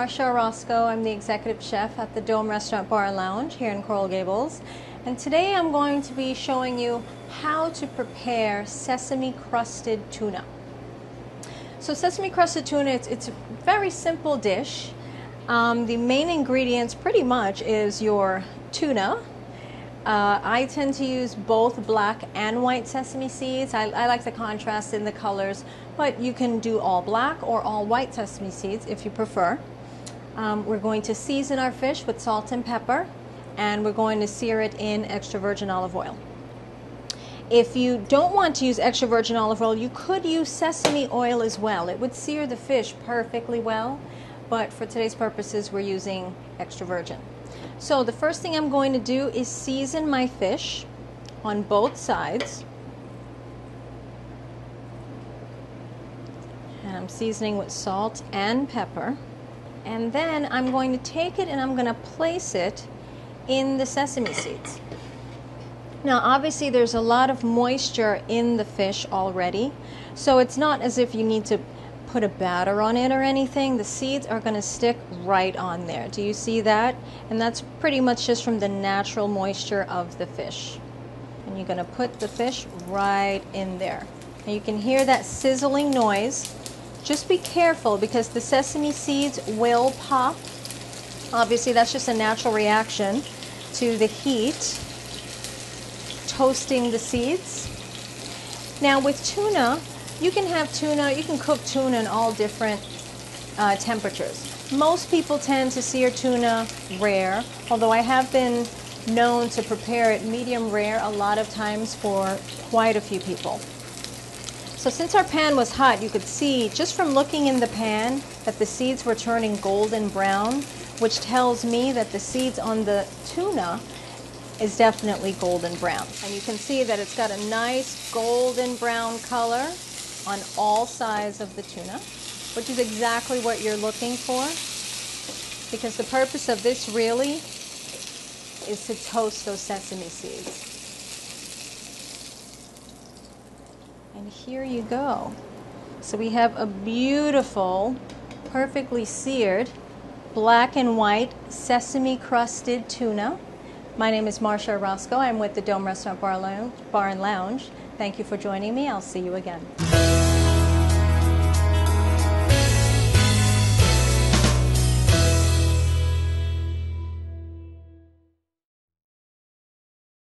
Marcia Orozco. I'm the executive chef at the Dome Restaurant Bar and Lounge here in Coral Gables. And today I'm going to be showing you how to prepare sesame-crusted tuna. So sesame-crusted tuna, it's a very simple dish. The main ingredients pretty much is your tuna. I tend to use both black and white sesame seeds. I like the contrast in the colors, but you can do all black or all white sesame seeds if you prefer. We're going to season our fish with salt and pepper, and we're going to sear it in extra virgin olive oil. If you don't want to use extra virgin olive oil, you could use sesame oil as well. It would sear the fish perfectly well, but for today's purposes, we're using extra virgin. So the first thing I'm going to do is season my fish on both sides. And I'm seasoning with salt and pepper. And then I'm going to take it and I'm going to place it in the sesame seeds. Now obviously there's a lot of moisture in the fish already, so it's not as if you need to put a batter on it or anything. The seeds are going to stick right on there. Do you see that? And that's pretty much just from the natural moisture of the fish. And you're going to put the fish right in there. And you can hear that sizzling noise. Just be careful because the sesame seeds will pop. Obviously that's just a natural reaction to the heat toasting the seeds. Now with tuna, you can cook tuna in all different temperatures. Most people tend to sear tuna rare, although I have been known to prepare it medium rare a lot of times for quite a few people. So since our pan was hot, you could see just from looking in the pan that the seeds were turning golden brown, which tells me that the seeds on the tuna is definitely golden brown. And you can see that it's got a nice golden brown color on all sides of the tuna, which is exactly what you're looking for, because the purpose of this really is to toast those sesame seeds. And here you go. So we have a beautiful, perfectly seared, black and white sesame-crusted tuna. My name is Marcia Orozco. I'm with the Dome Restaurant Bar and Lounge. Thank you for joining me. I'll see you again.